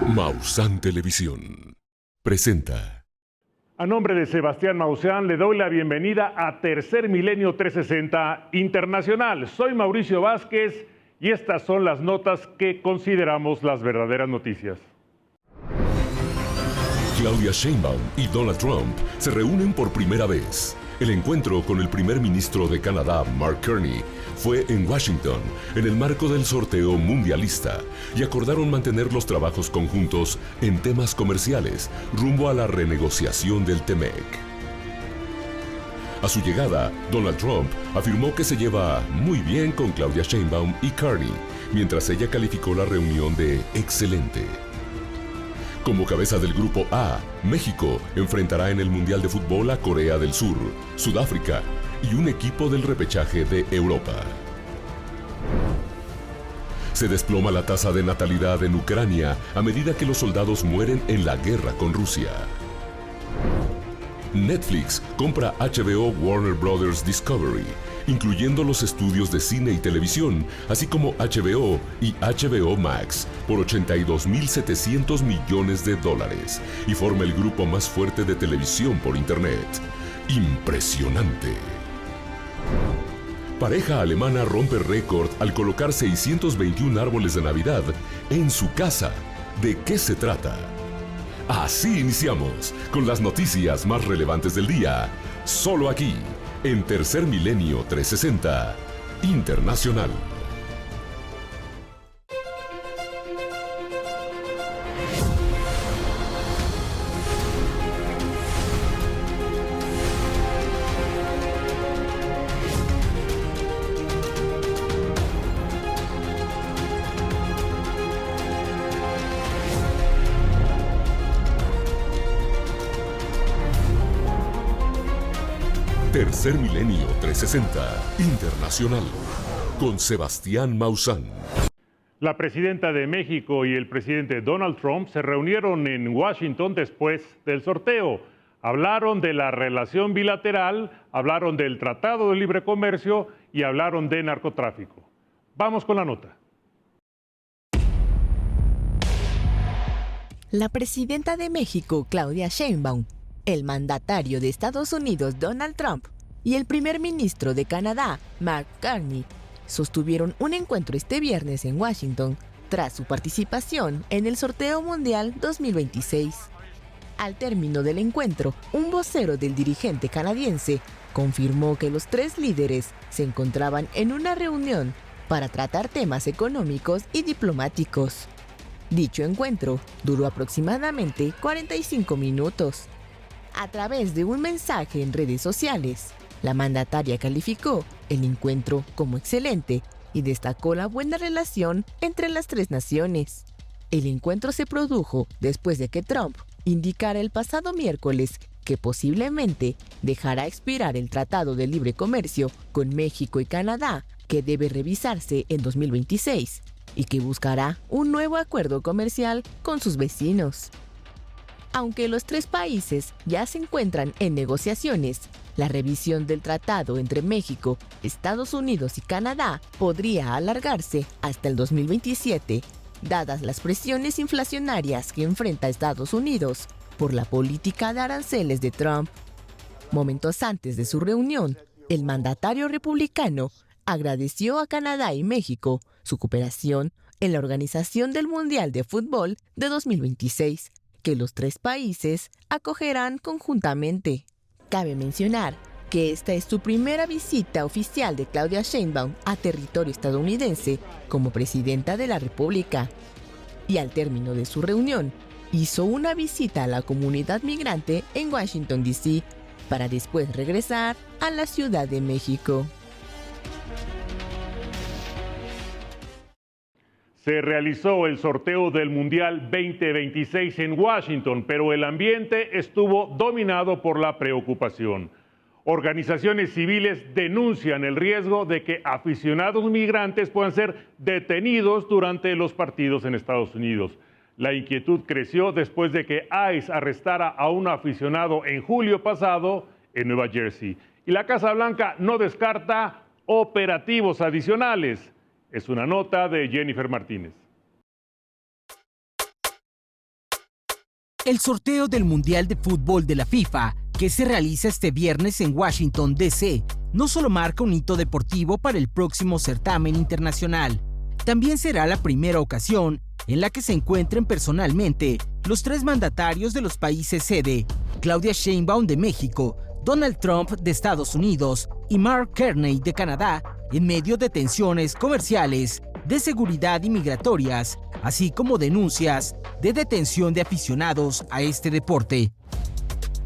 Maussan Televisión presenta. A nombre de Sebastián Maussan le doy la bienvenida a Tercer Milenio 360 Internacional. Soy Mauricio Vázquez y estas son las notas que consideramos las verdaderas noticias. Claudia Sheinbaum y Donald Trump se reúnen por primera vez. El encuentro con el primer ministro de Canadá, Mark Carney, fue en Washington, en el marco del sorteo mundialista, y acordaron mantener los trabajos conjuntos en temas comerciales rumbo a la renegociación del TEMEC. A su llegada, Donald Trump afirmó que se lleva muy bien con Claudia Sheinbaum y Carney, mientras ella calificó la reunión de excelente. Como cabeza del Grupo A, México enfrentará en el Mundial de Fútbol a Corea del Sur, Sudáfrica y un equipo del repechaje de Europa. Se desploma la tasa de natalidad en Ucrania a medida que los soldados mueren en la guerra con Rusia. Netflix compra HBO Warner Bros. Discovery, incluyendo los estudios de cine y televisión, así como HBO y HBO Max, por $82.700 millones, y forma el grupo más fuerte de televisión por Internet. ¡Impresionante! Pareja alemana rompe récord al colocar 621 árboles de Navidad en su casa. ¿De qué se trata? Así iniciamos con las noticias más relevantes del día, solo aquí, en Tercer Milenio 360 Internacional. Tercer Milenio 360 Internacional, con Sebastián Maussan. La presidenta de México y el presidente Donald Trump se reunieron en Washington después del sorteo. Hablaron de la relación bilateral, hablaron del Tratado de Libre Comercio y hablaron de narcotráfico. Vamos con la nota. La presidenta de México, Claudia Sheinbaum, el mandatario de Estados Unidos, Donald Trump, y el primer ministro de Canadá, Mark Carney, sostuvieron un encuentro este viernes en Washington tras su participación en el sorteo mundial 2026. Al término del encuentro, un vocero del dirigente canadiense confirmó que los tres líderes se encontraban en una reunión para tratar temas económicos y diplomáticos. Dicho encuentro duró aproximadamente 45 minutos. A través de un mensaje en redes sociales, la mandataria calificó el encuentro como excelente y destacó la buena relación entre las tres naciones. El encuentro se produjo después de que Trump indicara el pasado miércoles que posiblemente dejará expirar el Tratado de Libre Comercio con México y Canadá, que debe revisarse en 2026, y que buscará un nuevo acuerdo comercial con sus vecinos. Aunque los tres países ya se encuentran en negociaciones, la revisión del tratado entre México, Estados Unidos y Canadá podría alargarse hasta el 2027, dadas las presiones inflacionarias que enfrenta Estados Unidos por la política de aranceles de Trump. Momentos antes de su reunión, el mandatario republicano agradeció a Canadá y México su cooperación en la organización del Mundial de Fútbol de 2026, que los tres países acogerán conjuntamente. Cabe mencionar que esta es su primera visita oficial de Claudia Sheinbaum a territorio estadounidense como presidenta de la República. Y al término de su reunión, hizo una visita a la comunidad migrante en Washington, D.C., para después regresar a la Ciudad de México. Se realizó el sorteo del Mundial 2026 en Washington, pero el ambiente estuvo dominado por la preocupación. Organizaciones civiles denuncian el riesgo de que aficionados migrantes puedan ser detenidos durante los partidos en Estados Unidos. La inquietud creció después de que ICE arrestara a un aficionado en julio pasado en Nueva Jersey. Y la Casa Blanca no descarta operativos adicionales. Es una nota de Jennifer Martínez. El sorteo del Mundial de Fútbol de la FIFA, que se realiza este viernes en Washington, D.C., no solo marca un hito deportivo para el próximo certamen internacional, también será la primera ocasión en la que se encuentren personalmente los tres mandatarios de los países sede, Claudia Sheinbaum de México, Donald Trump de Estados Unidos y Mark Carney de Canadá, en medio de tensiones comerciales, de seguridad y migratorias, así como denuncias de detención de aficionados a este deporte.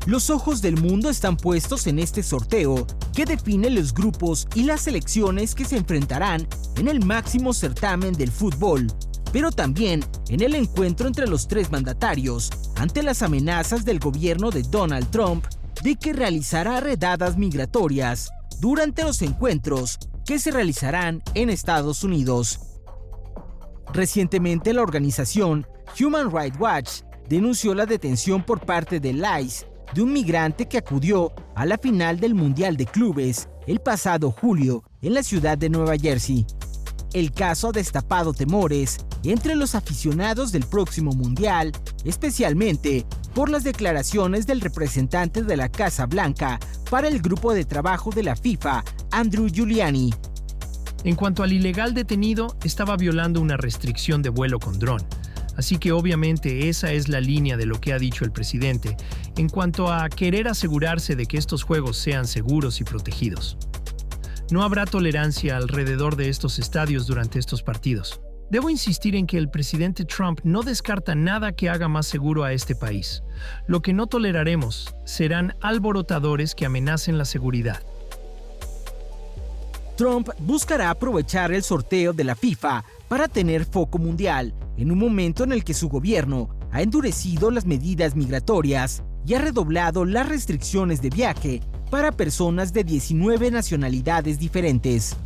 Los ojos del mundo están puestos en este sorteo que define los grupos y las selecciones que se enfrentarán en el máximo certamen del fútbol, pero también en el encuentro entre los tres mandatarios ante las amenazas del gobierno de Donald Trump de que realizará redadas migratorias durante los encuentros que se realizarán en Estados Unidos. Recientemente, la organización Human Rights Watch denunció la detención por parte del ICE de un migrante que acudió a la final del Mundial de Clubes el pasado julio en la ciudad de Nueva Jersey. El caso ha destapado temores entre los aficionados del próximo Mundial, especialmente por las declaraciones del representante de la Casa Blanca para el grupo de trabajo de la FIFA, Andrew Giuliani. En cuanto al ilegal detenido, estaba violando una restricción de vuelo con dron. Así que obviamente esa es la línea de lo que ha dicho el presidente en cuanto a querer asegurarse de que estos juegos sean seguros y protegidos. No habrá tolerancia alrededor de estos estadios durante estos partidos. Debo insistir en que el presidente Trump no descarta nada que haga más seguro a este país. Lo que no toleraremos serán alborotadores que amenacen la seguridad. Trump buscará aprovechar el sorteo de la FIFA para tener foco mundial en un momento en el que su gobierno ha endurecido las medidas migratorias y ha redoblado las restricciones de viaje para personas de 19 nacionalidades diferentes.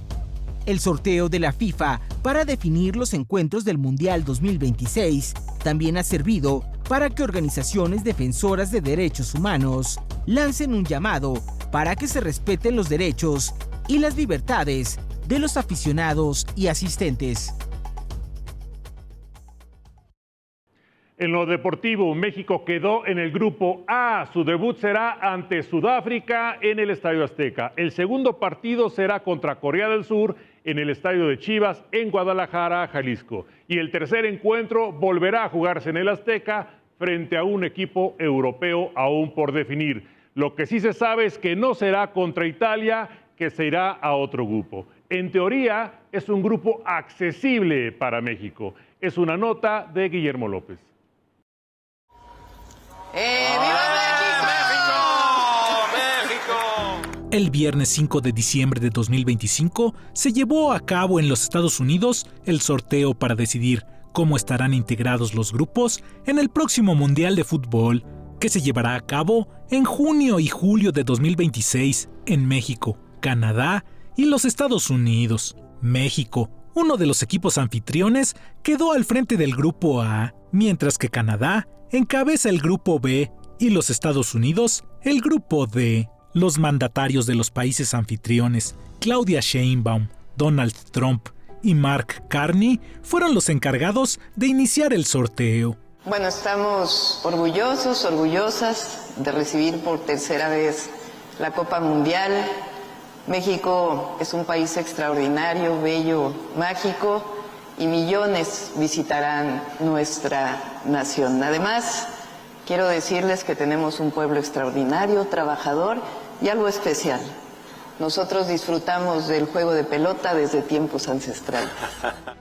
El sorteo de la FIFA para definir los encuentros del Mundial 2026 también ha servido para que organizaciones defensoras de derechos humanos lancen un llamado para que se respeten los derechos y las libertades de los aficionados y asistentes. En lo deportivo, México quedó en el grupo A. Su debut será ante Sudáfrica en el Estadio Azteca. El segundo partido será contra Corea del Sur en el Estadio de Chivas en Guadalajara, Jalisco. Y el tercer encuentro volverá a jugarse en el Azteca frente a un equipo europeo aún por definir. Lo que sí se sabe es que no será contra Italia, que se irá a otro grupo. En teoría, es un grupo accesible para México. Es una nota de Guillermo López. ¡Viva México! El viernes 5 de diciembre de 2025 se llevó a cabo en los Estados Unidos el sorteo para decidir cómo estarán integrados los grupos en el próximo Mundial de Fútbol, que se llevará a cabo en junio y julio de 2026 en México, Canadá y los Estados Unidos. México, uno de los equipos anfitriones, quedó al frente del grupo A, mientras que Canadá encabeza el grupo B y los Estados Unidos el grupo D. Los mandatarios de los países anfitriones, Claudia Sheinbaum, Donald Trump y Mark Carney, fueron los encargados de iniciar el sorteo. Bueno, estamos orgullosos, orgullosas de recibir por tercera vez la Copa Mundial. México es un país extraordinario, bello, mágico, y millones visitarán nuestra nación. Además, quiero decirles que tenemos un pueblo extraordinario, trabajador y algo especial. Nosotros disfrutamos del juego de pelota desde tiempos ancestrales.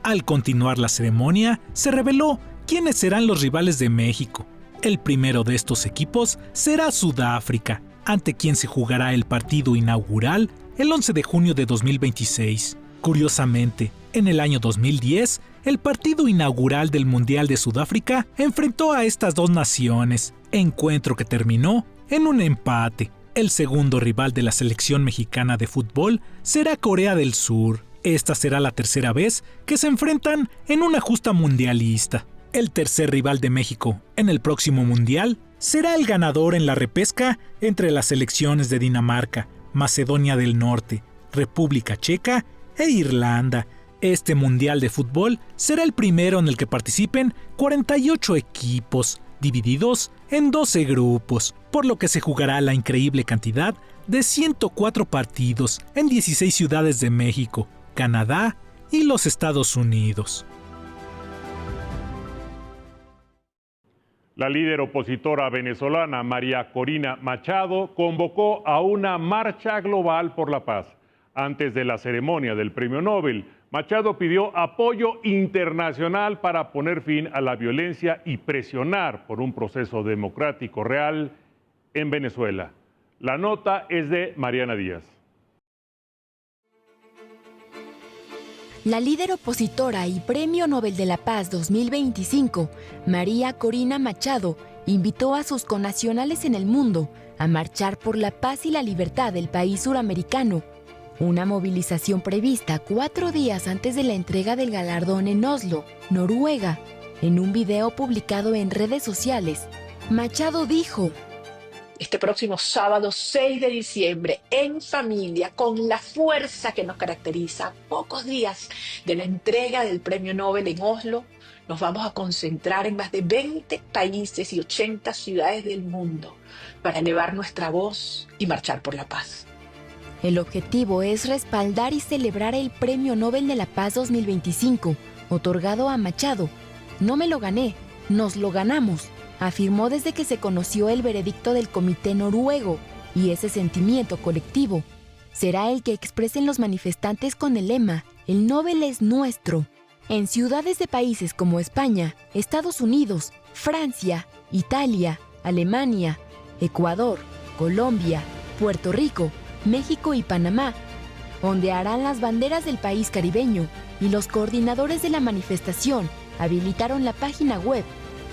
Al continuar la ceremonia, se reveló quiénes serán los rivales de México. El primero de estos equipos será Sudáfrica, ante quien se jugará el partido inaugural el 11 de junio de 2026. Curiosamente, en el año 2010, el partido inaugural del Mundial de Sudáfrica enfrentó a estas dos naciones, encuentro que terminó en un empate. El segundo rival de la selección mexicana de fútbol será Corea del Sur. Esta será la tercera vez que se enfrentan en una justa mundialista. El tercer rival de México en el próximo Mundial será el ganador en la repesca entre las selecciones de Dinamarca, Macedonia del Norte, República Checa e Irlanda. Este Mundial de Fútbol será el primero en el que participen 48 equipos, divididos en 12 grupos, por lo que se jugará la increíble cantidad de 104 partidos en 16 ciudades de México, Canadá y los Estados Unidos. La líder opositora venezolana María Corina Machado convocó a una marcha global por la paz. Antes de la ceremonia del Premio Nobel, Machado pidió apoyo internacional para poner fin a la violencia y presionar por un proceso democrático real en Venezuela. La nota es de Mariana Díaz. La líder opositora y Premio Nobel de la Paz 2025, María Corina Machado, invitó a sus connacionales en el mundo a marchar por la paz y la libertad del país suramericano. Una movilización prevista 4 días antes de la entrega del galardón en Oslo, Noruega. En un video publicado en redes sociales, Machado dijo: este próximo sábado 6 de diciembre, en familia, con la fuerza que nos caracteriza, a pocos días de la entrega del Premio Nobel en Oslo, nos vamos a concentrar en más de 20 países y 80 ciudades del mundo para elevar nuestra voz y marchar por la paz. El objetivo es respaldar y celebrar el Premio Nobel de la Paz 2025, otorgado a Machado. No me lo gané, nos lo ganamos, afirmó desde que se conoció el veredicto del Comité Noruego, y ese sentimiento colectivo será el que expresen los manifestantes con el lema «El Nobel es nuestro». En ciudades de países como España, Estados Unidos, Francia, Italia, Alemania, Ecuador, Colombia, Puerto Rico, México y Panamá, ondearán las banderas del país caribeño, y los coordinadores de la manifestación habilitaron la página web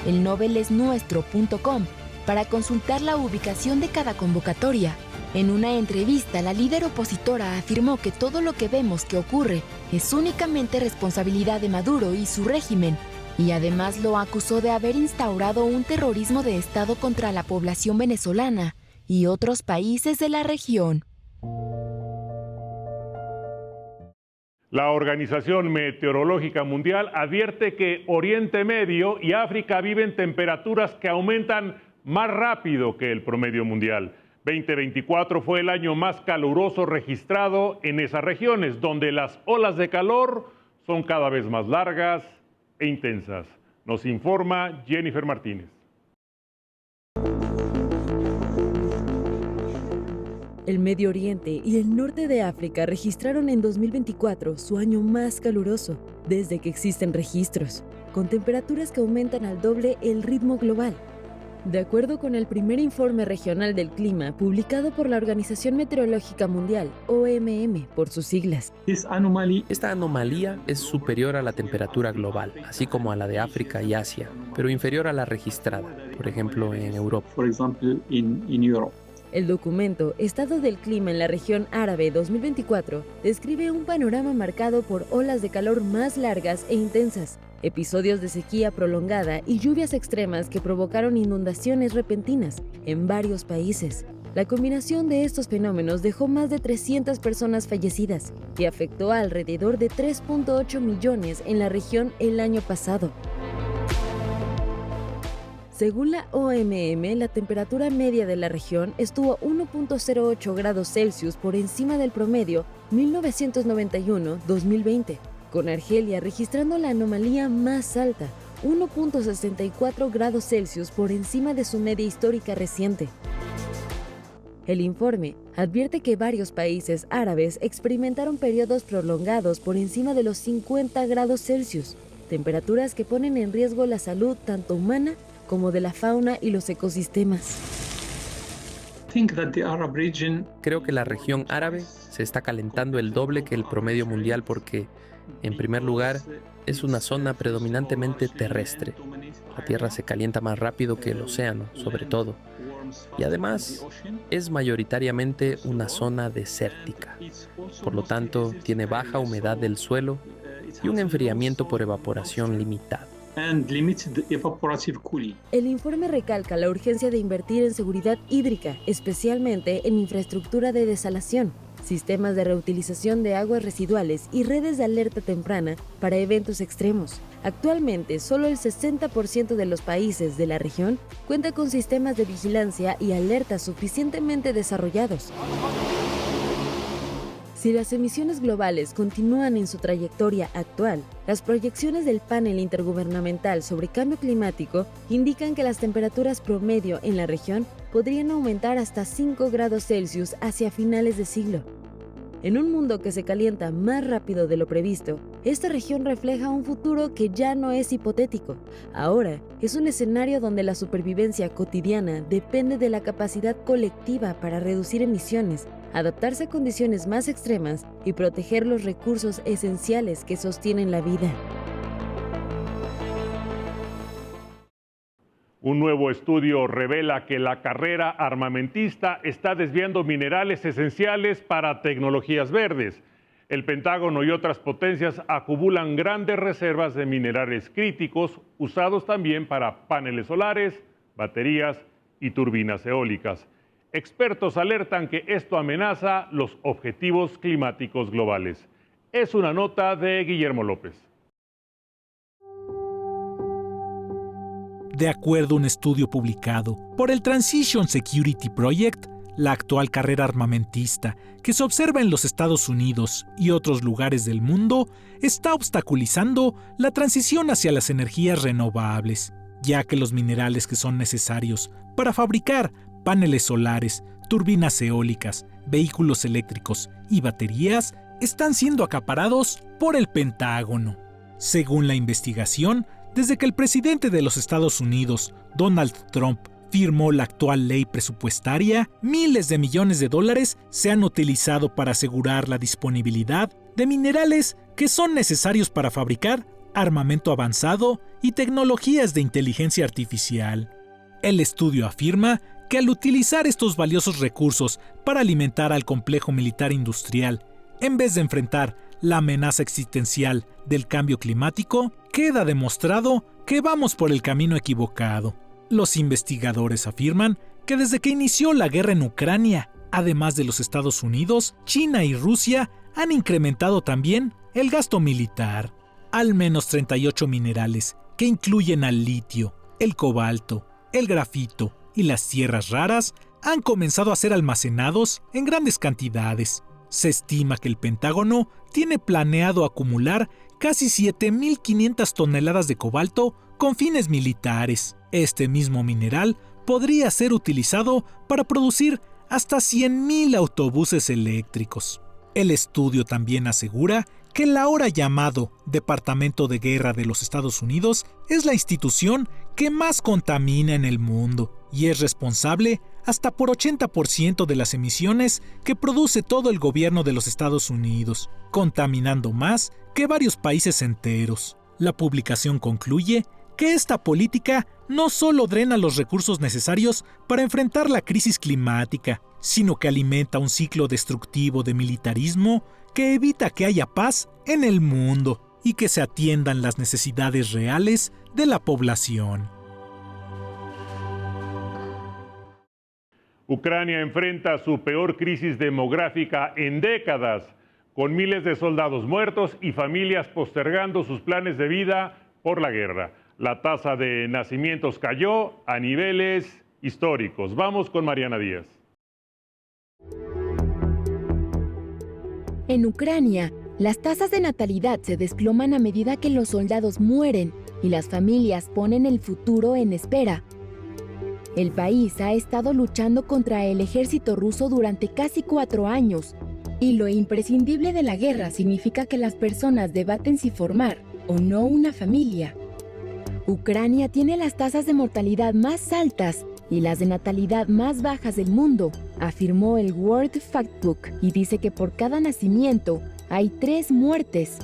elnobelesnuestro.com para consultar la ubicación de cada convocatoria. En una entrevista, la líder opositora afirmó que todo lo que vemos que ocurre es únicamente responsabilidad de Maduro y su régimen, y además lo acusó de haber instaurado un terrorismo de Estado contra la población venezolana y otros países de la región. La Organización Meteorológica Mundial advierte que Oriente Medio y África viven temperaturas que aumentan más rápido que el promedio mundial. 2024 fue el año más caluroso registrado en esas regiones, donde las olas de calor son cada vez más largas e intensas. Nos informa Jennifer Martínez. El Medio Oriente y el norte de África registraron en 2024 su año más caluroso desde que existen registros, con temperaturas que aumentan al doble el ritmo global. De acuerdo con el primer informe regional del clima publicado por la Organización Meteorológica Mundial, OMM por sus siglas. Esta anomalía es superior a la temperatura global, así como a la de África y Asia, pero inferior a la registrada, por ejemplo en Europa. El documento Estado del Clima en la Región Árabe 2024 describe un panorama marcado por olas de calor más largas e intensas, episodios de sequía prolongada y lluvias extremas que provocaron inundaciones repentinas en varios países. La combinación de estos fenómenos dejó más de 300 personas fallecidas y afectó a alrededor de 3.8 millones en la región el año pasado. Según la OMM, la temperatura media de la región estuvo 1.08 grados Celsius por encima del promedio 1991-2020, con Argelia registrando la anomalía más alta, 1.64 grados Celsius por encima de su media histórica reciente. El informe advierte que varios países árabes experimentaron periodos prolongados por encima de los 50 grados Celsius, temperaturas que ponen en riesgo la salud tanto humana como de la fauna y los ecosistemas. Creo que la región árabe se está calentando el doble que el promedio mundial porque, en primer lugar, es una zona predominantemente terrestre. La tierra se calienta más rápido que el océano, sobre todo. Y además, es mayoritariamente una zona desértica. Por lo tanto, tiene baja humedad del suelo y un enfriamiento por evaporación limitado. El informe recalca la urgencia de invertir en seguridad hídrica, especialmente en infraestructura de desalación, sistemas de reutilización de aguas residuales y redes de alerta temprana para eventos extremos, Actualmente, solo el 60% de los países de la región cuenta con sistemas de vigilancia y alerta suficientemente desarrollados. Si las emisiones globales continúan en su trayectoria actual, las proyecciones del Panel Intergubernamental sobre Cambio Climático indican que las temperaturas promedio en la región podrían aumentar hasta 5 grados Celsius hacia finales de siglo. En un mundo que se calienta más rápido de lo previsto, esta región refleja un futuro que ya no es hipotético. Ahora es un escenario donde la supervivencia cotidiana depende de la capacidad colectiva para reducir emisiones, adaptarse a condiciones más extremas y proteger los recursos esenciales que sostienen la vida. Un nuevo estudio revela que la carrera armamentista está desviando minerales esenciales para tecnologías verdes. El Pentágono y otras potencias acumulan grandes reservas de minerales críticos usados también para paneles solares, baterías y turbinas eólicas. Expertos alertan que esto amenaza los objetivos climáticos globales. Es una nota de Guillermo López. De acuerdo a un estudio publicado por el Transition Security Project, la actual carrera armamentista que se observa en los Estados Unidos y otros lugares del mundo está obstaculizando la transición hacia las energías renovables, ya que los minerales que son necesarios para fabricar paneles solares, turbinas eólicas, vehículos eléctricos y baterías están siendo acaparados por el Pentágono. Según la investigación, desde que el presidente de los Estados Unidos, Donald Trump, firmó la actual ley presupuestaria, miles de millones de dólares se han utilizado para asegurar la disponibilidad de minerales que son necesarios para fabricar armamento avanzado y tecnologías de inteligencia artificial. El estudio afirma que al utilizar estos valiosos recursos para alimentar al complejo militar industrial, en vez de enfrentar la amenaza existencial del cambio climático, queda demostrado que vamos por el camino equivocado. Los investigadores afirman que desde que inició la guerra en Ucrania, además de los Estados Unidos, China y Rusia han incrementado también el gasto militar. Al menos 38 minerales, que incluyen al litio, el cobalto, el grafito y las tierras raras, han comenzado a ser almacenados en grandes cantidades. Se estima que el Pentágono tiene planeado acumular casi 7.500 toneladas de cobalto con fines militares. Este mismo mineral podría ser utilizado para producir hasta 100.000 autobuses eléctricos. El estudio también asegura que el ahora llamado Departamento de Guerra de los Estados Unidos es la institución que más contamina en el mundo y es responsable hasta por 80% de las emisiones que produce todo el gobierno de los Estados Unidos, contaminando más que varios países enteros. La publicación concluye que esta política no solo drena los recursos necesarios para enfrentar la crisis climática, sino que alimenta un ciclo destructivo de militarismo que evita que haya paz en el mundo y que se atiendan las necesidades reales de la población. Ucrania enfrenta su peor crisis demográfica en décadas, con miles de soldados muertos y familias postergando sus planes de vida por la guerra. La tasa de nacimientos cayó a niveles históricos. Vamos con Mariana Díaz. En Ucrania, las tasas de natalidad se desploman a medida que los soldados mueren y las familias ponen el futuro en espera. El país ha estado luchando contra el ejército ruso durante casi 4 años, y lo imprescindible de la guerra significa que las personas debaten si formar o no una familia. Ucrania tiene las tasas de mortalidad más altas y las de natalidad más bajas del mundo, afirmó el World Factbook, y dice que por cada nacimiento hay 3 muertes.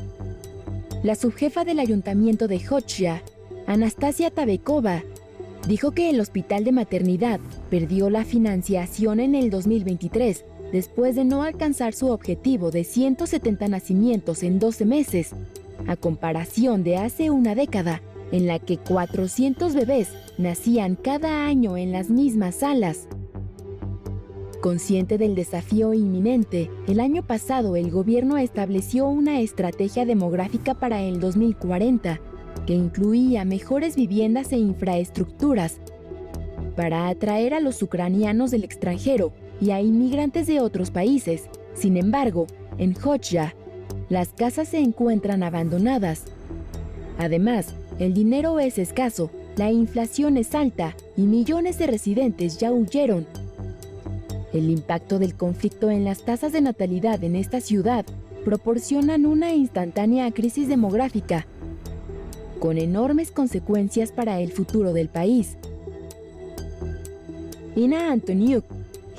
La subjefa del ayuntamiento de Khochya, Anastasia Tabekova, dijo que el hospital de maternidad perdió la financiación en el 2023 después de no alcanzar su objetivo de 170 nacimientos en 12 meses, a comparación de hace una década, en la que 400 bebés nacían cada año en las mismas salas. Consciente del desafío inminente, el año pasado el gobierno estableció una estrategia demográfica para el 2040 que incluía mejores viviendas e infraestructuras para atraer a los ucranianos del extranjero y a inmigrantes de otros países. Sin embargo, en Khoja, las casas se encuentran abandonadas. Además, el dinero es escaso, la inflación es alta y millones de residentes ya huyeron. El impacto del conflicto en las tasas de natalidad en esta ciudad proporcionan una instantánea crisis demográfica, con enormes consecuencias para el futuro del país. Ina Antoniuk,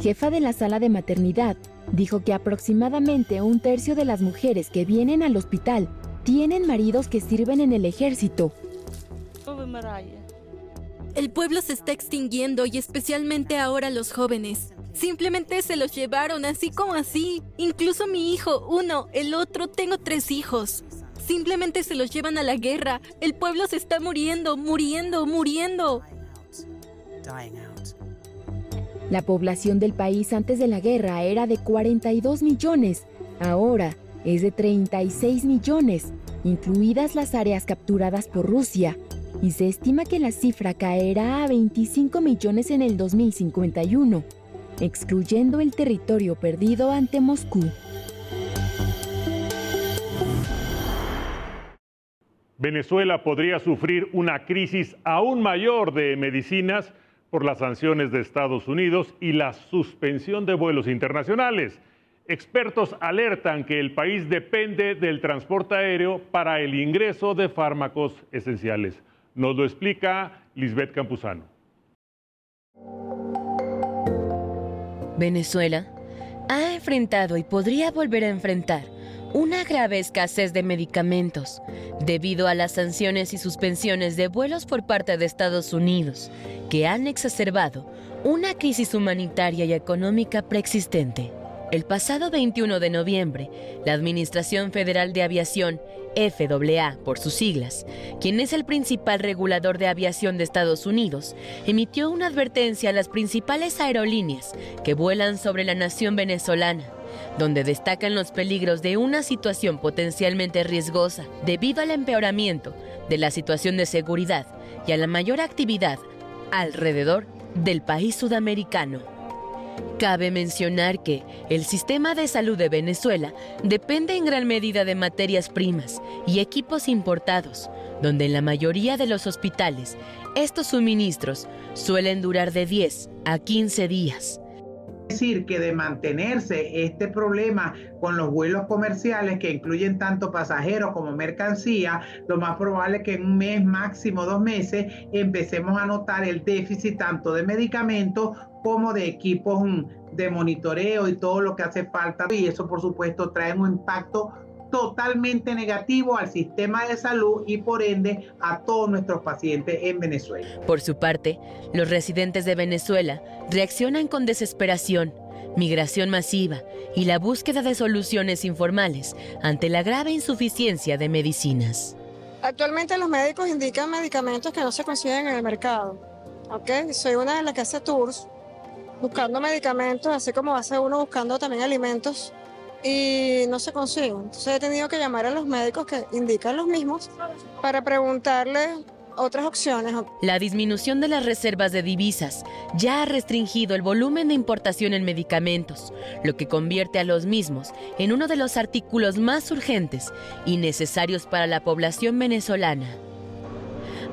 jefa de la sala de maternidad, dijo que aproximadamente 1/3 de las mujeres que vienen al hospital tienen maridos que sirven en el ejército. El pueblo se está extinguiendo y especialmente ahora los jóvenes. Simplemente se los llevaron así como así. Incluso mi hijo, uno, el otro, tengo 3 hijos. Simplemente se los llevan a la guerra. El pueblo se está muriendo, muriendo, muriendo. La población del país antes de la guerra era de 42 millones. Ahora es de 36 millones, incluidas las áreas capturadas por Rusia. Y se estima que la cifra caerá a 25 millones en el 2051, excluyendo el territorio perdido ante Moscú. Venezuela podría sufrir una crisis aún mayor de medicinas por las sanciones de Estados Unidos y la suspensión de vuelos internacionales. Expertos alertan que el país depende del transporte aéreo para el ingreso de fármacos esenciales. Nos lo explica Lisbeth Campuzano. Venezuela ha enfrentado y podría volver a enfrentar una grave escasez de medicamentos debido a las sanciones y suspensiones de vuelos por parte de Estados Unidos, que han exacerbado una crisis humanitaria y económica preexistente. El pasado 21 de noviembre, la Administración Federal de Aviación, FAA por sus siglas, quien es el principal regulador de aviación de Estados Unidos, emitió una advertencia a las principales aerolíneas que vuelan sobre la nación venezolana, donde destacan los peligros de una situación potencialmente riesgosa debido al empeoramiento de la situación de seguridad y a la mayor actividad alrededor del país sudamericano. Cabe mencionar que el sistema de salud de Venezuela depende en gran medida de materias primas y equipos importados, donde en la mayoría de los hospitales estos suministros suelen durar de 10 a 15 días. Es decir, que de mantenerse este problema con los vuelos comerciales que incluyen tanto pasajeros como mercancía, lo más probable es que en un mes, máximo 2 meses, empecemos a notar el déficit tanto de medicamentos como de equipos de monitoreo y todo lo que hace falta. Y eso, por supuesto, trae un impacto totalmente negativo al sistema de salud y por ende a todos nuestros pacientes en Venezuela. Por su parte, los residentes de Venezuela reaccionan con desesperación, migración masiva y la búsqueda de soluciones informales ante la grave insuficiencia de medicinas. Actualmente los médicos indican medicamentos que no se consiguen en el mercado. Soy una de las que hace tours buscando medicamentos, así como hace uno buscando también alimentos, y no se consiguen. Entonces he tenido que llamar a los médicos que indican los mismos para preguntarles otras opciones. La disminución de las reservas de divisas ya ha restringido el volumen de importación en medicamentos, lo que convierte a los mismos en uno de los artículos más urgentes y necesarios para la población venezolana.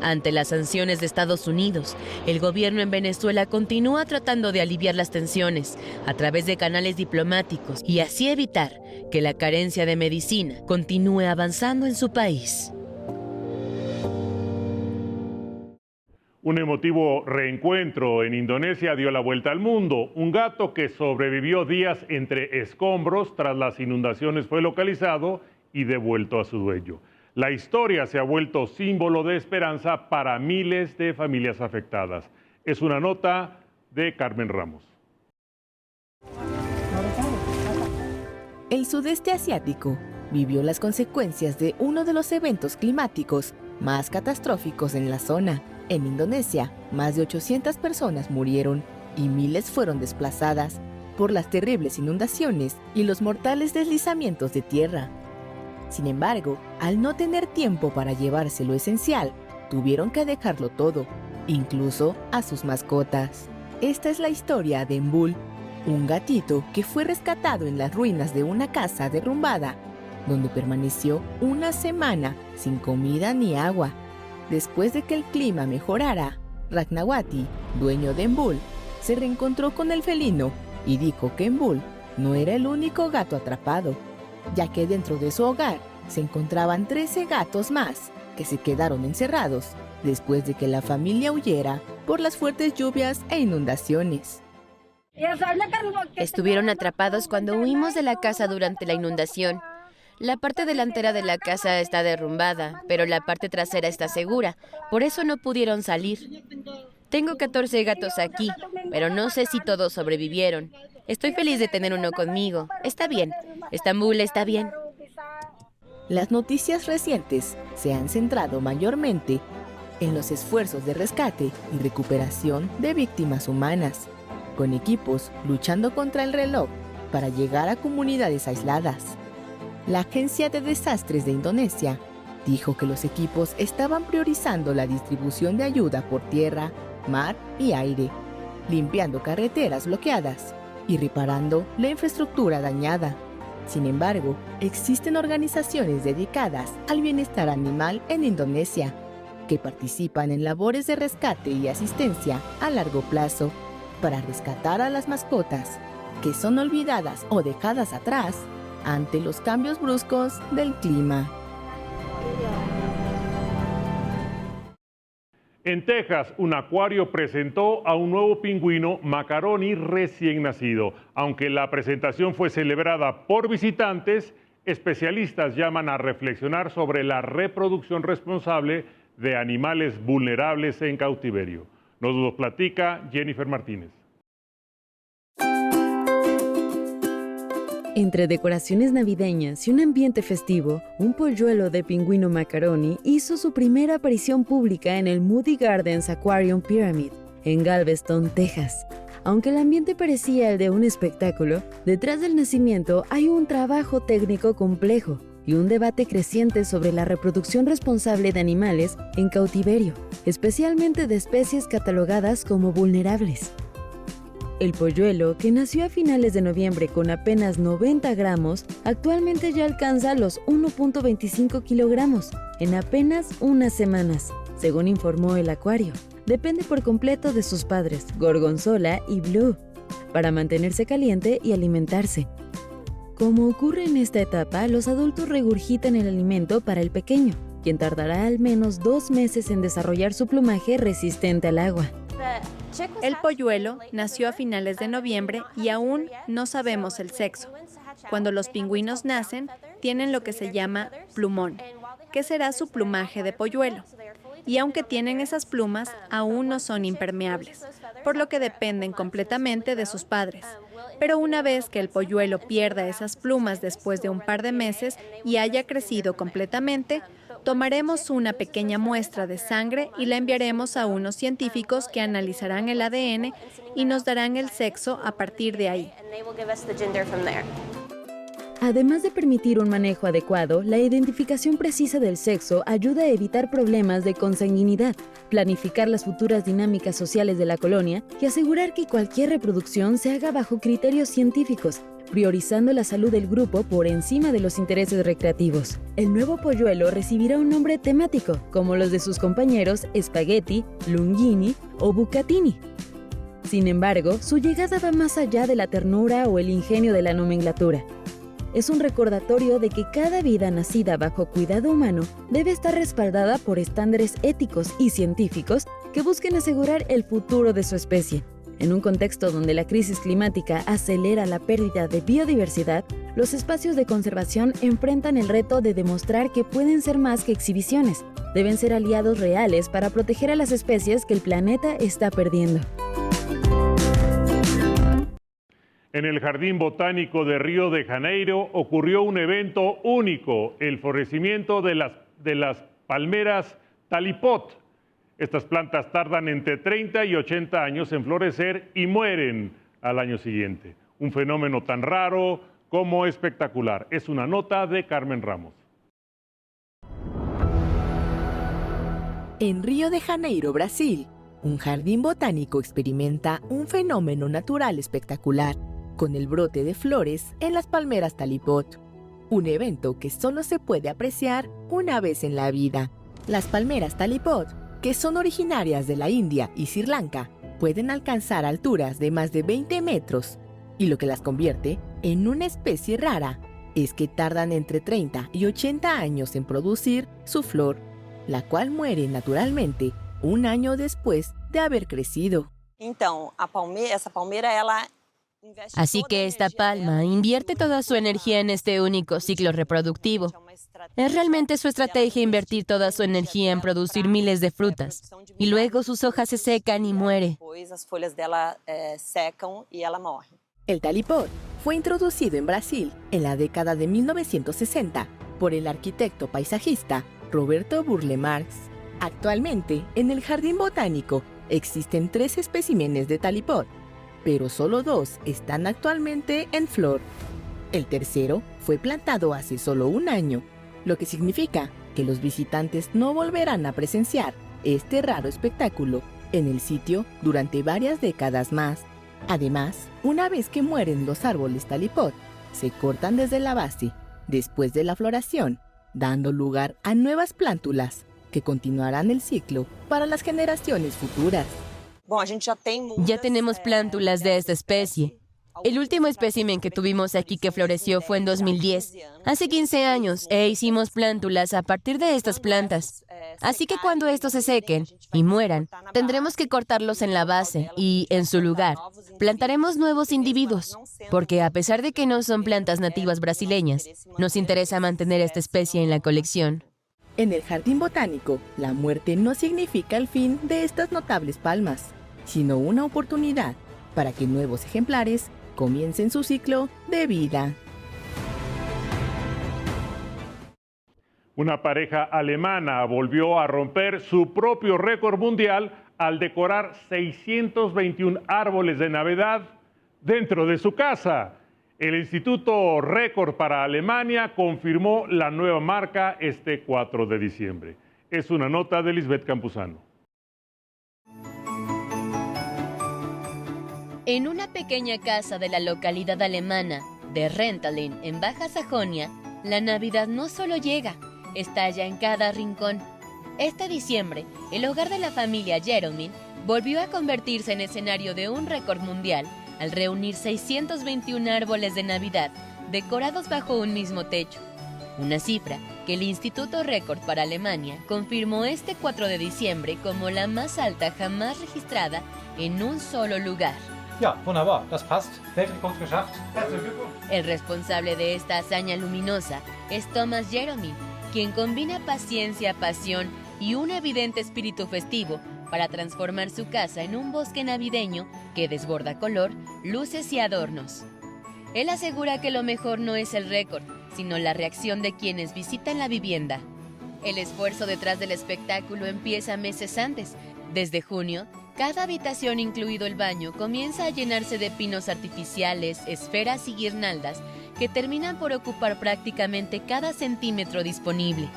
Ante las sanciones de Estados Unidos, el gobierno en Venezuela continúa tratando de aliviar las tensiones a través de canales diplomáticos y así evitar que la carencia de medicina continúe avanzando en su país. Un emotivo reencuentro en Indonesia dio la vuelta al mundo. Un gato que sobrevivió días entre escombros tras las inundaciones fue localizado y devuelto a su dueño. La historia se ha vuelto símbolo de esperanza para miles de familias afectadas. Es una nota de Carmen Ramos. El sudeste asiático vivió las consecuencias de uno de los eventos climáticos más catastróficos en la zona. En Indonesia, más de 800 personas murieron y miles fueron desplazadas por las terribles inundaciones y los mortales deslizamientos de tierra. Sin embargo, al no tener tiempo para llevarse lo esencial, tuvieron que dejarlo todo, incluso a sus mascotas. Esta es la historia de Embul, un gatito que fue rescatado en las ruinas de una casa derrumbada, donde permaneció una semana sin comida ni agua. Después de que el clima mejorara, Ragnawati, dueño de Embul, se reencontró con el felino y dijo que Embul no era el único gato atrapado, ya que dentro de su hogar se encontraban 13 gatos más que se quedaron encerrados después de que la familia huyera por las fuertes lluvias e inundaciones. Estuvieron atrapados cuando huimos de la casa durante la inundación. La parte delantera de la casa está derrumbada, pero la parte trasera está segura, por eso no pudieron salir. Tengo 14 gatos aquí, pero no sé si todos sobrevivieron. Estoy feliz de tener uno conmigo. Está bien. Estambul está bien. Las noticias recientes se han centrado mayormente en los esfuerzos de rescate y recuperación de víctimas humanas, con equipos luchando contra el reloj para llegar a comunidades aisladas. La Agencia de Desastres de Indonesia dijo que los equipos estaban priorizando la distribución de ayuda por tierra, mar y aire, limpiando carreteras bloqueadas y reparando la infraestructura dañada. Sin embargo, existen organizaciones dedicadas al bienestar animal en Indonesia, que participan en labores de rescate y asistencia a largo plazo para rescatar a las mascotas que son olvidadas o dejadas atrás ante los cambios bruscos del clima. En Texas, un acuario presentó a un nuevo pingüino macaroni recién nacido. Aunque la presentación fue celebrada por visitantes, especialistas llaman a reflexionar sobre la reproducción responsable de animales vulnerables en cautiverio. Nos lo platica Jennifer Martínez. Entre decoraciones navideñas y un ambiente festivo, un polluelo de pingüino macaroni hizo su primera aparición pública en el Moody Gardens Aquarium Pyramid, en Galveston, Texas. Aunque el ambiente parecía el de un espectáculo, detrás del nacimiento hay un trabajo técnico complejo y un debate creciente sobre la reproducción responsable de animales en cautiverio, especialmente de especies catalogadas como vulnerables. El polluelo, que nació a finales de noviembre con apenas 90 gramos, actualmente ya alcanza los 1.25 kilogramos en apenas unas semanas, según informó el acuario. Depende por completo de sus padres, Gorgonzola y Blue, para mantenerse caliente y alimentarse. Como ocurre en esta etapa, los adultos regurgitan el alimento para el pequeño, quien tardará al menos 2 meses en desarrollar su plumaje resistente al agua. El polluelo nació a finales de noviembre y aún no sabemos el sexo. Cuando los pingüinos nacen, tienen lo que se llama plumón, que será su plumaje de polluelo. Y aunque tienen esas plumas, aún no son impermeables, por lo que dependen completamente de sus padres. Pero una vez que el polluelo pierda esas plumas después de un par de meses y haya crecido completamente, tomaremos una pequeña muestra de sangre y la enviaremos a unos científicos que analizarán el ADN y nos darán el sexo a partir de ahí. Además de permitir un manejo adecuado, la identificación precisa del sexo ayuda a evitar problemas de consanguinidad, planificar las futuras dinámicas sociales de la colonia y asegurar que cualquier reproducción se haga bajo criterios científicos, priorizando la salud del grupo por encima de los intereses recreativos. El nuevo polluelo recibirá un nombre temático, como los de sus compañeros Spaghetti, Lungini o Bucatini. Sin embargo, su llegada va más allá de la ternura o el ingenio de la nomenclatura. Es un recordatorio de que cada vida nacida bajo cuidado humano debe estar respaldada por estándares éticos y científicos que busquen asegurar el futuro de su especie. En un contexto donde la crisis climática acelera la pérdida de biodiversidad, los espacios de conservación enfrentan el reto de demostrar que pueden ser más que exhibiciones. Deben ser aliados reales para proteger a las especies que el planeta está perdiendo. En el Jardín Botánico de Río de Janeiro ocurrió un evento único, el florecimiento de las palmeras talipot. Estas plantas tardan entre 30 y 80 años en florecer y mueren al año siguiente. Un fenómeno tan raro como espectacular. Es una nota de Carmen Ramos. En Río de Janeiro, Brasil, un jardín botánico experimenta un fenómeno natural espectacular, con el brote de flores en las palmeras talipot, un evento que solo se puede apreciar una vez en la vida. Las palmeras talipot, que son originarias de la India y Sri Lanka, pueden alcanzar alturas de más de 20 metros, y lo que las convierte en una especie rara es que tardan entre 30 y 80 años en producir su flor, la cual muere naturalmente un año después de haber crecido. Así que esta palma invierte toda su energía en este único ciclo reproductivo. Es realmente su estrategia invertir toda su energía en producir miles de frutas, y luego sus hojas se secan y muere. El talipot fue introducido en Brasil en la década de 1960 por el arquitecto paisajista Roberto Burle Marx. Actualmente, en el jardín botánico existen 3 especímenes de talipot, pero solo 2 están actualmente en flor. El tercero fue plantado hace solo un año, lo que significa que los visitantes no volverán a presenciar este raro espectáculo en el sitio durante varias décadas más. Además, una vez que mueren los árboles talipot, se cortan desde la base, después de la floración, dando lugar a nuevas plántulas que continuarán el ciclo para las generaciones futuras. Ya tenemos plántulas de esta especie. El último espécimen que tuvimos aquí que floreció fue en 2010, hace 15 años, e hicimos plántulas a partir de estas plantas. Así que cuando estos se sequen y mueran, tendremos que cortarlos en la base y, en su lugar, plantaremos nuevos individuos, porque a pesar de que no son plantas nativas brasileñas, nos interesa mantener esta especie en la colección. En el jardín botánico, la muerte no significa el fin de estas notables palmas, sino una oportunidad para que nuevos ejemplares comiencen su ciclo de vida. Una pareja alemana volvió a romper su propio récord mundial al decorar 621 árboles de Navidad dentro de su casa. El Instituto Récord para Alemania confirmó la nueva marca este 4 de diciembre. Es una nota de Lisbeth Campuzano. En una pequeña casa de la localidad alemana de Rentalin, en Baja Sajonia, la Navidad no solo llega, estalla en cada rincón. Este diciembre, el hogar de la familia Jeromín volvió a convertirse en escenario de un récord mundial al reunir 621 árboles de Navidad decorados bajo un mismo techo. Una cifra que el Instituto Récord para Alemania confirmó este 4 de diciembre como la más alta jamás registrada en un solo lugar. Ja, wunderbar, das passt. Weltrekord geschafft. Herzlichen Glückwunsch. El responsable de esta hazaña luminosa es Thomas Jeromín, quien combina paciencia, pasión y un evidente espíritu festivo para transformar su casa en un bosque navideño que desborda color, luces y adornos. Él asegura que lo mejor no es el récord, sino la reacción de quienes visitan la vivienda. El esfuerzo detrás del espectáculo empieza meses antes. Desde junio, cada habitación, incluido el baño, comienza a llenarse de pinos artificiales, esferas y guirnaldas que terminan por ocupar prácticamente cada centímetro disponible.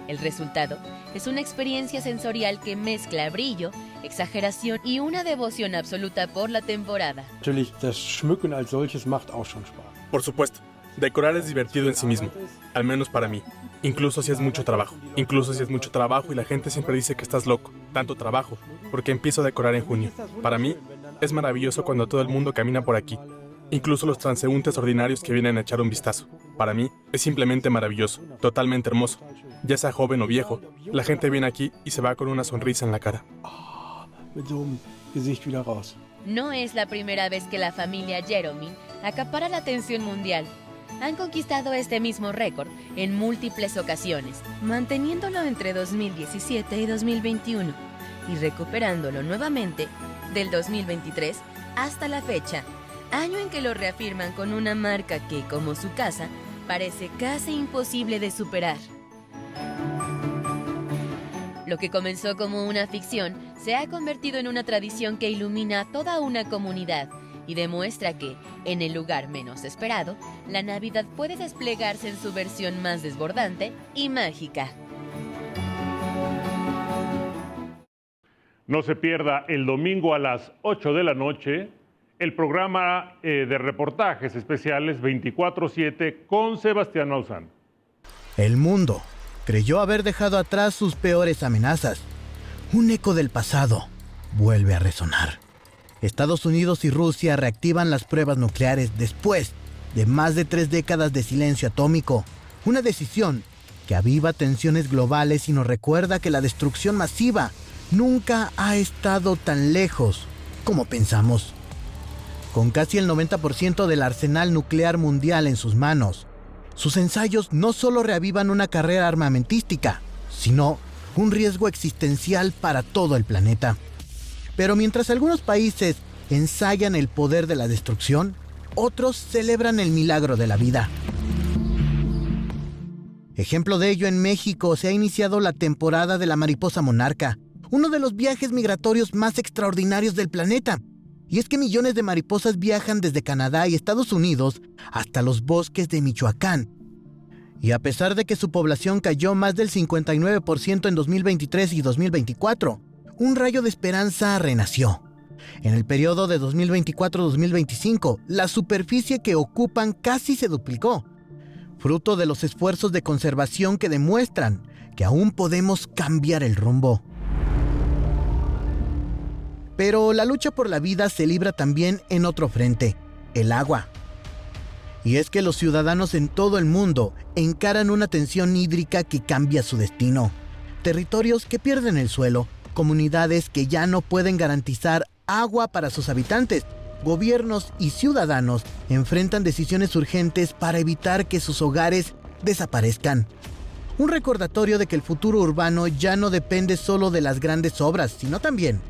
El resultado es una experiencia sensorial que mezcla brillo, exageración y una devoción absoluta por la temporada. Natürlich, das Schmücken als solches macht auch schon Spaß. Por supuesto, decorar es divertido en sí mismo, al menos para mí. Incluso si es mucho trabajo. Incluso si es mucho trabajo y la gente siempre dice que estás loco. Tanto trabajo, porque empiezo a decorar en junio. Para mí, es maravilloso cuando todo el mundo camina por aquí. Incluso los transeúntes ordinarios que vienen a echar un vistazo. Para mí, es simplemente maravilloso, totalmente hermoso. Ya sea joven o viejo, la gente viene aquí y se va con una sonrisa en la cara. No es la primera vez que la familia Jeromín acapara la atención mundial. Han conquistado este mismo récord en múltiples ocasiones, manteniéndolo entre 2017 y 2021 y recuperándolo nuevamente del 2023 hasta la fecha, año en que lo reafirman con una marca que, como su casa, parece casi imposible de superar. Lo que comenzó como una ficción se ha convertido en una tradición que ilumina a toda una comunidad y demuestra que, en el lugar menos esperado, la Navidad puede desplegarse en su versión más desbordante y mágica. No se pierda el domingo a las 8 de la noche el programa de reportajes especiales 24/7 con Sebastián Maussan. El mundo creyó haber dejado atrás sus peores amenazas. Un eco del pasado vuelve a resonar. Estados Unidos y Rusia reactivan las pruebas nucleares después de más de 3 décadas de silencio atómico. Una decisión que aviva tensiones globales y nos recuerda que la destrucción masiva nunca ha estado tan lejos como pensamos. Con casi el 90% del arsenal nuclear mundial en sus manos, sus ensayos no solo reavivan una carrera armamentística, sino un riesgo existencial para todo el planeta. Pero mientras algunos países ensayan el poder de la destrucción, otros celebran el milagro de la vida. Ejemplo de ello, en México se ha iniciado la temporada de la mariposa monarca, uno de los viajes migratorios más extraordinarios del planeta. Y es que millones de mariposas viajan desde Canadá y Estados Unidos hasta los bosques de Michoacán. Y a pesar de que su población cayó más del 59% en 2023 y 2024, un rayo de esperanza renació. En el periodo de 2024-2025, la superficie que ocupan casi se duplicó, fruto de los esfuerzos de conservación que demuestran que aún podemos cambiar el rumbo. Pero la lucha por la vida se libra también en otro frente, el agua. Y es que los ciudadanos en todo el mundo encaran una tensión hídrica que cambia su destino. Territorios que pierden el suelo, comunidades que ya no pueden garantizar agua para sus habitantes. Gobiernos y ciudadanos enfrentan decisiones urgentes para evitar que sus hogares desaparezcan. Un recordatorio de que el futuro urbano ya no depende solo de las grandes obras, sino también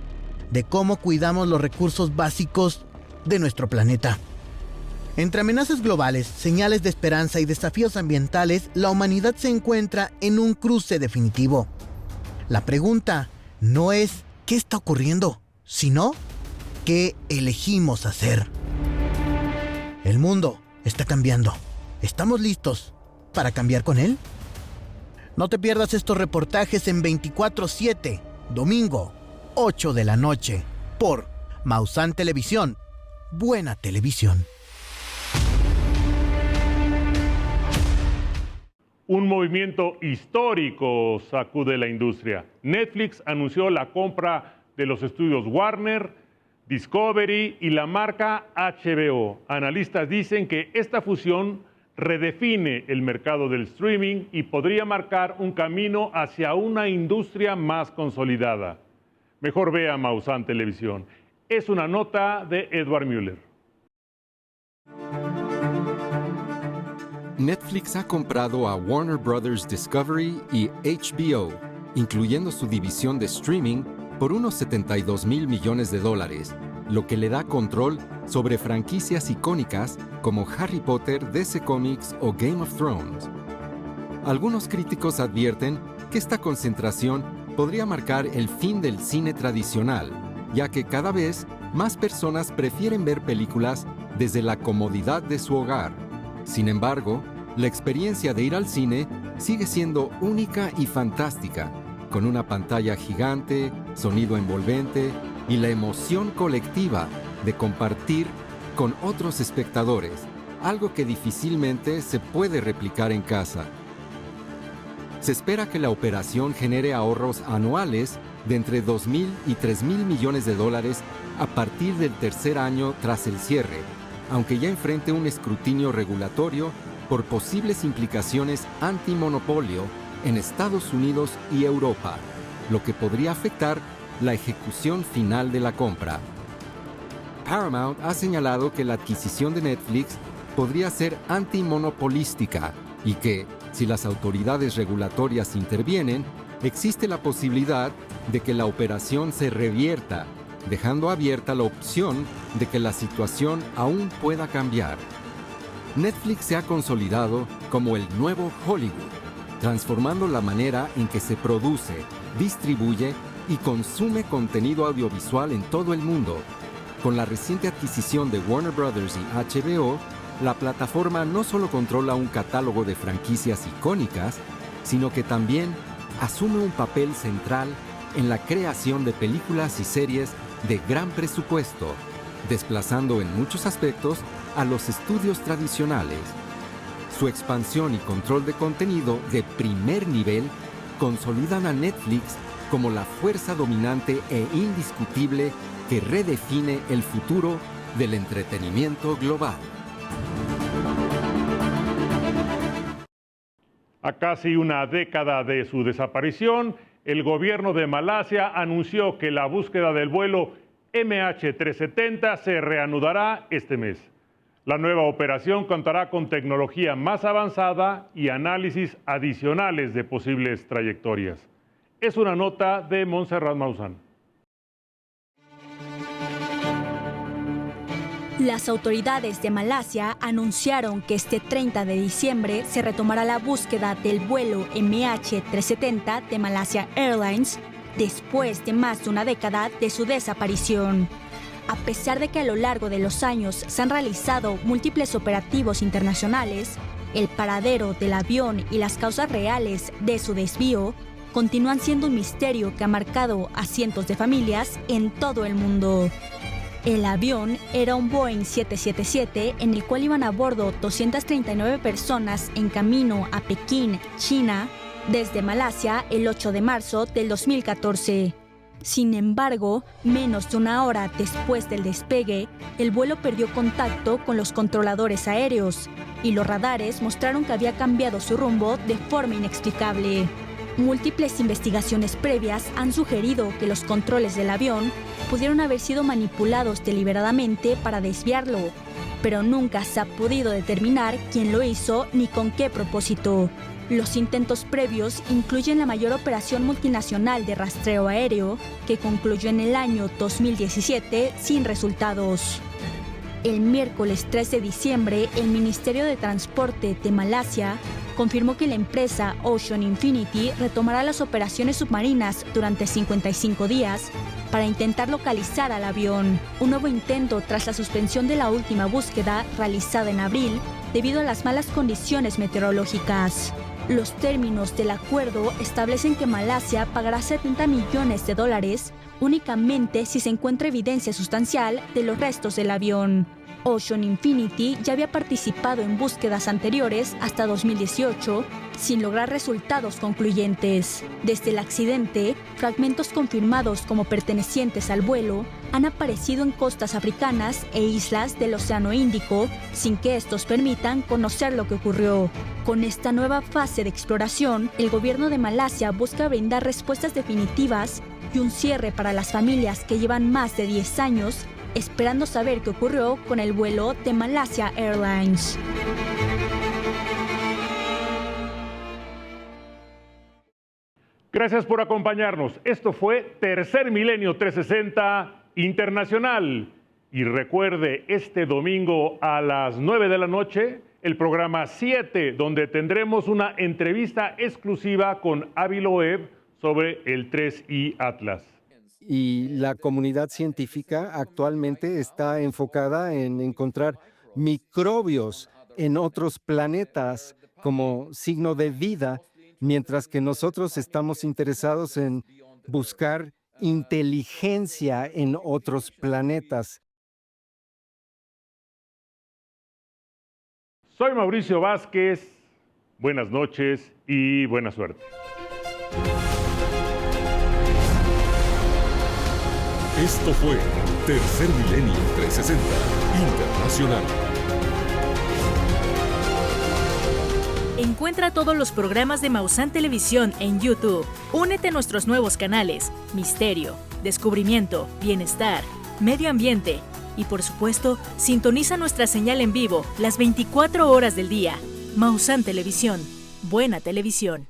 de cómo cuidamos los recursos básicos de nuestro planeta. Entre amenazas globales, señales de esperanza y desafíos ambientales, la humanidad se encuentra en un cruce definitivo. La pregunta no es ¿qué está ocurriendo?, sino ¿qué elegimos hacer? El mundo está cambiando. ¿Estamos listos para cambiar con él? No te pierdas estos reportajes en 24/7, domingo, 8 de la noche, por Maussan Televisión. Buena televisión. Un movimiento histórico sacude la industria. Netflix anunció la compra de los estudios Warner, Discovery y la marca HBO. Analistas dicen que esta fusión redefine el mercado del streaming y podría marcar un camino hacia una industria más consolidada. Mejor vea Maussan Televisión. Es una nota de Edward Müller. Netflix ha comprado a Warner Bros. Discovery y HBO, incluyendo su división de streaming, por unos $72,000 millones, lo que le da control sobre franquicias icónicas como Harry Potter, DC Comics o Game of Thrones. Algunos críticos advierten que esta concentración podría marcar el fin del cine tradicional, ya que cada vez más personas prefieren ver películas desde la comodidad de su hogar. Sin embargo, la experiencia de ir al cine sigue siendo única y fantástica, con una pantalla gigante, sonido envolvente y la emoción colectiva de compartir con otros espectadores, algo que difícilmente se puede replicar en casa. Se espera que la operación genere ahorros anuales de entre $2,000 y $3,000 millones a partir del tercer año tras el cierre, aunque ya enfrente un escrutinio regulatorio por posibles implicaciones antimonopolio en Estados Unidos y Europa, lo que podría afectar la ejecución final de la compra. Paramount ha señalado que la adquisición de Netflix podría ser antimonopolística y que, si las autoridades regulatorias intervienen, existe la posibilidad de que la operación se revierta, dejando abierta la opción de que la situación aún pueda cambiar. Netflix se ha consolidado como el nuevo Hollywood, transformando la manera en que se produce, distribuye y consume contenido audiovisual en todo el mundo. Con la reciente adquisición de Warner Bros. Y HBO, la plataforma no solo controla un catálogo de franquicias icónicas, sino que también asume un papel central en la creación de películas y series de gran presupuesto, desplazando en muchos aspectos a los estudios tradicionales. Su expansión y control de contenido de primer nivel consolidan a Netflix como la fuerza dominante e indiscutible que redefine el futuro del entretenimiento global. A casi una década de su desaparición, el gobierno de Malasia anunció que la búsqueda del vuelo MH370 se reanudará este mes. La nueva operación contará con tecnología más avanzada y análisis adicionales de posibles trayectorias. Es una nota de Montserrat Maussan. Las autoridades de Malasia anunciaron que este 30 de diciembre se retomará la búsqueda del vuelo MH370 de Malaysia Airlines después de más de una década de su desaparición. A pesar de que a lo largo de los años se han realizado múltiples operativos internacionales, el paradero del avión y las causas reales de su desvío continúan siendo un misterio que ha marcado a cientos de familias en todo el mundo. El avión era un Boeing 777 en el cual iban a bordo 239 personas en camino a Pekín, China, desde Malasia el 8 de marzo del 2014. Sin embargo, menos de una hora después del despegue, el vuelo perdió contacto con los controladores aéreos y los radares mostraron que había cambiado su rumbo de forma inexplicable. Múltiples investigaciones previas han sugerido que los controles del avión pudieron haber sido manipulados deliberadamente para desviarlo, pero nunca se ha podido determinar quién lo hizo ni con qué propósito. Los intentos previos incluyen la mayor operación multinacional de rastreo aéreo, que concluyó en el año 2017 sin resultados. El miércoles 3 de diciembre, el Ministerio de Transporte de Malasia confirmó que la empresa Ocean Infinity retomará las operaciones submarinas durante 55 días para intentar localizar al avión. Un nuevo intento tras la suspensión de la última búsqueda realizada en abril debido a las malas condiciones meteorológicas. Los términos del acuerdo establecen que Malasia pagará $70 millones únicamente si se encuentra evidencia sustancial de los restos del avión. Ocean Infinity ya había participado en búsquedas anteriores hasta 2018 sin lograr resultados concluyentes. Desde el accidente, fragmentos confirmados como pertenecientes al vuelo han aparecido en costas africanas e islas del Océano Índico sin que estos permitan conocer lo que ocurrió. Con esta nueva fase de exploración, el gobierno de Malasia busca brindar respuestas definitivas y un cierre para las familias que llevan más de 10 años esperando saber qué ocurrió con el vuelo de Malaysia Airlines. Gracias por acompañarnos. Esto fue Tercer Milenio 360 Internacional. Y recuerde, este domingo a las 9 de la noche, el programa 7, donde tendremos una entrevista exclusiva con Avi Loeb sobre el 3I Atlas. Y la comunidad científica actualmente está enfocada en encontrar microbios en otros planetas como signo de vida, mientras que nosotros estamos interesados en buscar inteligencia en otros planetas. Soy Mauricio Vázquez. Buenas noches y buena suerte. Esto fue Tercer Milenio 360 Internacional. Encuentra todos los programas de Maussan Televisión en YouTube. Únete a nuestros nuevos canales: Misterio, Descubrimiento, Bienestar, Medio Ambiente y, por supuesto, sintoniza nuestra señal en vivo las 24 horas del día. Maussan Televisión. Buena televisión.